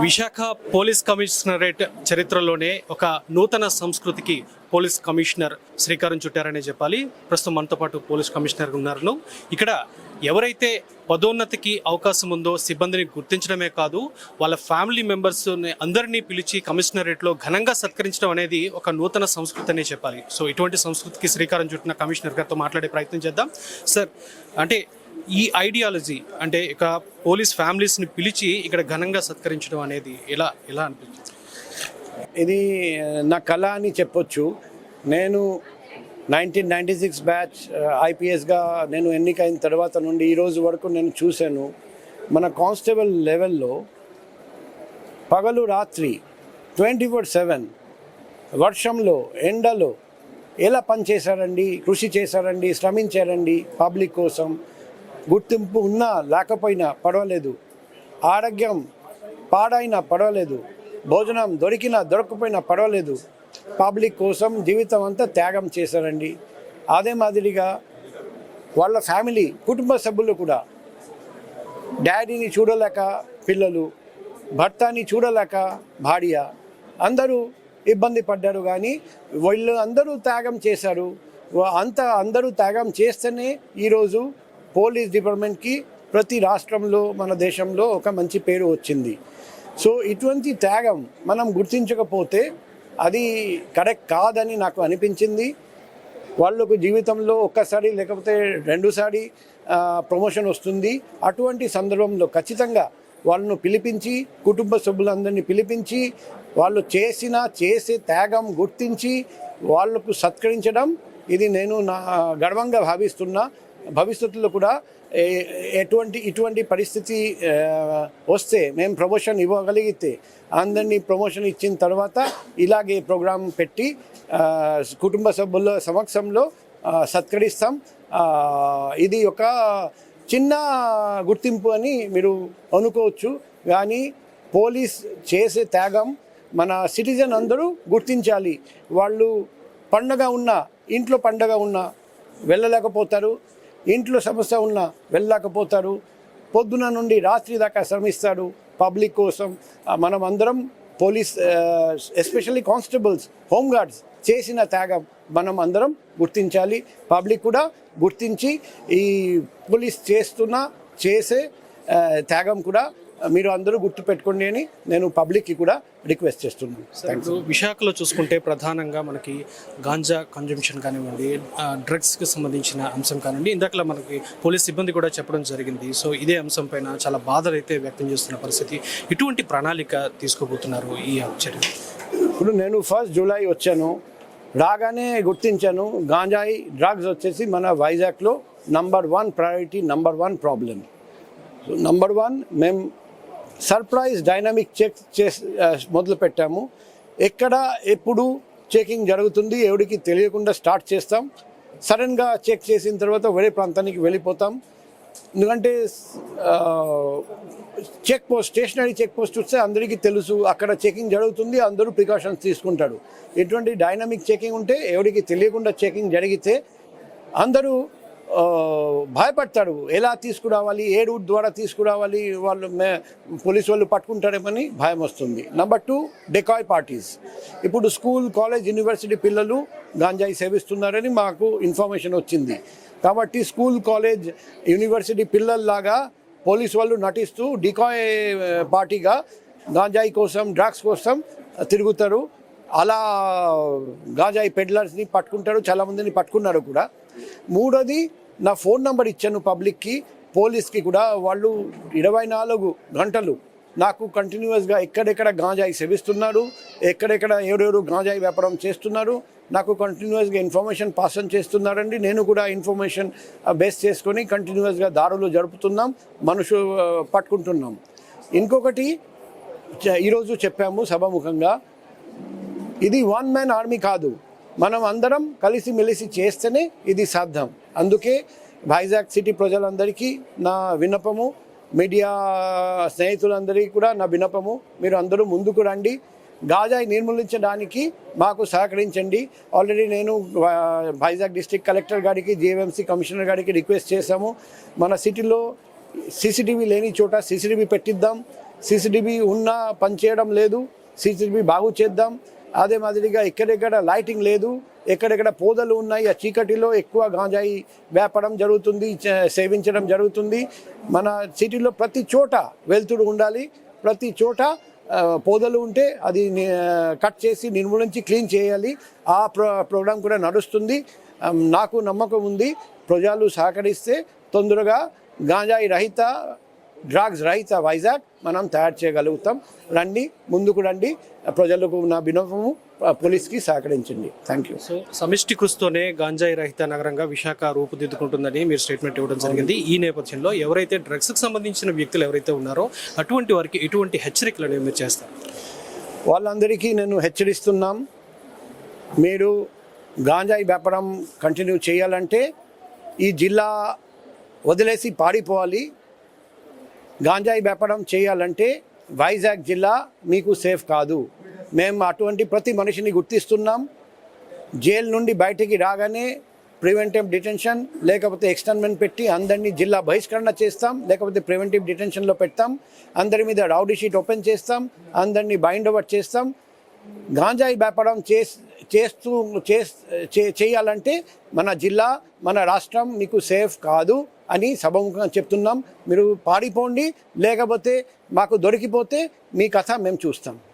Visakha police commissionerate చరిత్రలోనే ఒక నూతన సంస్కృతికి పోలీస్ కమిషనర్ శ్రీకారం చుట్టారనే చెప్పాలి. ప్రస్తుతం మనతో పాటు పోలీస్ కమిషనర్ ఉన్నారు. ఇక్కడ ఎవరైతే పదోన్నతికి అవకాశం ఉందో సిబ్బందిని గుర్తించడమే కాదు, వాళ్ళ ఫ్యామిలీ మెంబర్స్ అందరినీ పిలిచి కమిషనరేట్లో ఘనంగా సత్కరించడం అనేది ఒక నూతన సంస్కృతి అనే చెప్పాలి. సో ఇటువంటి సంస్కృతికి శ్రీకారం చుట్టిన కమిషనర్ గారితో మాట్లాడే ప్రయత్నం చేద్దాం. సార్, అంటే ఈ ఐడియాలజీ అంటే ఇక పోలీస్ ఫ్యామిలీస్ని పిలిచి ఇక్కడ ఘనంగా సత్కరించడం అనేది ఎలా అనిపించింది? ఇది నా కళ అని చెప్పొచ్చు. నేను 1996 బ్యాచ్ ఐపీఎస్గా నేను ఎన్నికైన తర్వాత నుండి ఈ రోజు వరకు నేను చూశాను. మన కానిస్టేబుల్ లెవెల్లో పగలు రాత్రి 24/7 వర్షంలో ఎండలో ఎలా పనిచేశారండి, కృషి చేశారండి, శ్రమించారండి పబ్లిక్ కోసం. గుర్తింపు ఉన్నా లేకపోయినా పర్వాలేదు, ఆరోగ్యం పాడైనా పర్వాలేదు, భోజనం దొరికినా దొరకపోయినా పర్వాలేదు, పబ్లిక్ కోసం జీవితం అంతా త్యాగం చేశారండి. అదే మాదిరిగా వాళ్ళ ఫ్యామిలీ కుటుంబ సభ్యులు కూడా డాడీని చూడలేక పిల్లలు, భర్తని చూడలేక భార్య అందరూ ఇబ్బంది పడ్డారు. కానీ వీళ్ళు అందరూ త్యాగం చేశారు. అందరూ త్యాగం చేస్తేనే ఈరోజు పోలీస్ డిపార్ట్మెంట్కి ప్రతి రాష్ట్రంలో మన దేశంలో ఒక మంచి పేరు వచ్చింది. సో ఇటువంటి త్యాగం మనం గుర్తించకపోతే అది కరెక్ట్ కాదని నాకు అనిపించింది. వాళ్ళకు జీవితంలో ఒక్కసారి లేకపోతే రెండుసారి ప్రమోషన్ వస్తుంది. అటువంటి సందర్భంలో ఖచ్చితంగా వాళ్ళను పిలిపించి, కుటుంబ సభ్యులందరినీ పిలిపించి, వాళ్ళు చేసే త్యాగం గుర్తించి వాళ్ళకు సత్కరించడం ఇది నేను నా గర్వంగా భావిస్తున్నా. భవిష్యత్తులో కూడా ఇటువంటి పరిస్థితి వస్తే మేము ప్రమోషన్ ఇవ్వగలిగితే అందరినీ ప్రమోషన్ ఇచ్చిన తర్వాత ఇలాగే ప్రోగ్రాం పెట్టి కుటుంబ సభ్యుల సమక్షంలో సత్కరిస్తాం. ఇది ఒక చిన్న గుర్తింపు అని మీరు అనుకోవచ్చు, కానీ పోలీస్ చేసే త్యాగం మన సిటిజన్ అందరూ గుర్తించాలి. వాళ్ళు ఇంట్లో పండగ ఉన్నా వెళ్ళలేకపోతారు, ఇంట్లో సమస్య ఉన్నా వెళ్ళలేకపోతారు, పొద్దున నుండి రాత్రి దాకా శ్రమిస్తారు పబ్లిక్ కోసం. మనం అందరం పోలీస్ ఎస్పెషల్లీ కానిస్టేబుల్స్, హోంగార్డ్స్ చేసిన త్యాగం మనం అందరం గుర్తించాలి. పబ్లిక్ కూడా గుర్తించి ఈ పోలీస్ చేసే త్యాగం కూడా మీరు అందరూ గుర్తుపెట్టుకోండి అని నేను పబ్లిక్కి కూడా రిక్వెస్ట్ చేస్తున్నాను. విశాఖలో చూసుకుంటే ప్రధానంగా మనకి గాంజా కన్జంప్షన్ కానివ్వండి, డ్రగ్స్కి సంబంధించిన అంశం కానివ్వండి, ఇందాకలా మనకి పోలీస్ సిబ్బంది కూడా చెప్పడం జరిగింది. సో ఇదే అంశం పైన చాలా బాధలు అయితే వ్యక్తం చేస్తున్న పరిస్థితి. ఇటువంటి ప్రణాళిక తీసుకోబోతున్నారు ఈ చర్య? ఇప్పుడు నేను 1 జూలై వచ్చాను, రాగానే గుర్తించాను గాంజాయి డ్రగ్స్ వచ్చేసి మన వైజాగ్లో number 1 priority, number 1 problem. Number 1 మేము సర్ప్రైజ్ డైనమిక్ చెక్ మొదలు పెట్టాము. ఎప్పుడు చెకింగ్ జరుగుతుంది ఎవరికి తెలియకుండా స్టార్ట్ చేస్తాం. సడన్గా చెక్ చేసిన తర్వాత వేరే ప్రాంతానికి వెళ్ళిపోతాం. ఎందుకంటే స్టేషనరీ చెక్ పోస్ట్ వస్తే అందరికీ తెలుసు అక్కడ చెకింగ్ జరుగుతుంది, అందరూ ప్రికాషన్స్ తీసుకుంటారు. ఎటువంటి డైనమిక్ చెకింగ్ ఉంటే ఎవరికి తెలియకుండా చెకింగ్ జరిగితే అందరూ భయపడతారు. ఎలా తీసుకురావాలి, ఏ రూట్ ద్వారా తీసుకురావాలి, పోలీసు వాళ్ళు పట్టుకుంటారేమని భయం వస్తుంది. Number 2 decoy parties. ఇప్పుడు స్కూల్, కాలేజ్, యూనివర్సిటీ పిల్లలు గాంజాయి సేవిస్తున్నారని మాకు ఇన్ఫర్మేషన్ వచ్చింది. కాబట్టి స్కూల్, కాలేజ్, యూనివర్సిటీ పిల్లల్లాగా పోలీసు వాళ్ళు నటిస్తూ డికాయ్ పార్టీగా గాంజాయి కోసం, డ్రగ్స్ కోసం తిరుగుతారు. అలా గాంజాయి పెడ్లర్స్ని పట్టుకుంటారు, చాలామందిని పట్టుకున్నారు కూడా. మూడోది, నా ఫోన్ నెంబర్ ఇచ్చాను పబ్లిక్కి, పోలీస్కి కూడా. వాళ్ళు 24 గంటలు నాకు కంటిన్యూస్గా ఎక్కడెక్కడ గాంజాయి సేవిస్తున్నారు, ఎక్కడెక్కడ ఎవరెవరు గాంజాయి వ్యాపారం చేస్తున్నారు నాకు కంటిన్యూస్గా ఇన్ఫర్మేషన్ పాస్ ఆన్ చేస్తున్నారండి. నేను కూడా ఇన్ఫర్మేషన్ బేస్ చేసుకొని కంటిన్యూస్గా దారులు జరుపుతున్నాం, పట్టుకుంటున్నాం. ఇంకొకటి ఈరోజు చెప్పాము సభాముఖంగా, ఇది 1 మ్యాన్ ఆర్మీ కాదు, మనం అందరం కలిసిమెలిసి చేస్తేనే ఇది సాధ్యం. అందుకే వైజాగ్ సిటీ ప్రజలందరికీ నా విన్నపము, మీడియా స్నేహితులందరికీ కూడా నా విన్నపము, మీరు అందరూ ముందుకు రండి, గాంజాయి నిర్మూలించడానికి మాకు సహకరించండి. ఆల్రెడీ నేను వైజాగ్ డిస్ట్రిక్ట్ కలెక్టర్ గారికి, జీఎంఎంసీ కమిషనర్ గారికి రిక్వెస్ట్ చేశాము. మన సిటీలో సీసీటీవీ లేని చోట సీసీటీవీ పెట్టిద్దాం. సీసీటీవీ ఉన్నా పనిచేయడం లేదు, సీసీటీవీ బాగు చేద్దాం. అదే మాదిరిగా ఎక్కడెక్కడ లైటింగ్ లేదు, ఎక్కడెక్కడ పోదలు ఉన్నాయి, ఆ చీకటిలో ఎక్కువ గాంజాయి వ్యాపడం జరుగుతుంది, సేవించడం జరుగుతుంది. మన సిటీలో ప్రతి చోట వెలుతురు ఉండాలి, ప్రతి చోట పోదలు ఉంటే అది కట్ చేసి నిర్మూలించి క్లీన్ చేయాలి. ఆ ప్రోగ్రాం కూడా నడుస్తుంది. నాకు నమ్మకం ఉంది, ప్రజలు సహకరిస్తే తొందరగా గాంజాయి రహిత, డ్రగ్స్ రహిత వైజాగ్ మనం తయారు చేయగలుగుతాం. రండి, ముందుకు రండి. ప్రజలకు నా వినోదము, పోలీస్కి సహకరించండి. Thank you. సో సమిష్టి కృషితోనే గాంజాయి రహిత నగరంగా విశాఖ రూపుదిద్దుకుంటుందని మీరు స్టేట్మెంట్ ఇవ్వడం జరిగింది. ఈ నేపథ్యంలో ఎవరైతే డ్రగ్స్కి సంబంధించిన వ్యక్తులు ఎవరైతే ఉన్నారో అటువంటి వారికి ఎటువంటి హెచ్చరికలు అనేవి మీరు చేస్తారు? వాళ్ళందరికీ నేను హెచ్చరిస్తున్నాం, మీరు గాంజాయి వ్యాపారం కంటిన్యూ చేయాలంటే ఈ జిల్లా వదిలేసి పారిపోవాలి. గాంజాయి వ్యాపారం చేయాలంటే వైజాగ్ జిల్లా మీకు సేఫ్ కాదు. మేము అటువంటి ప్రతి మనిషిని గుర్తిస్తున్నాం. జైలు నుండి బయటికి రాగానే ప్రివెంటివ్ డిటెన్షన్ లేకపోతే ఎక్స్టర్న్మెంట్ పెట్టి అందరినీ జిల్లా బహిష్కరణ చేస్తాం, లేకపోతే ప్రివెంటివ్ డిటెన్షన్లో పెడతాం. అందరి మీద రౌడీ షీట్ ఓపెన్ చేస్తాం, అందరినీ బైండ్ ఓవర్ చేస్తాం. గాంజాయి వ్యాపారం చేయాలంటే మన జిల్లా, మన రాష్ట్రం మీకు సేఫ్ కాదు అని సభముఖంగా చెప్తున్నాం. మీరు పారిపోండి, లేకపోతే మాకు దొరికిపోతే మీ కథ మేము చూస్తాం.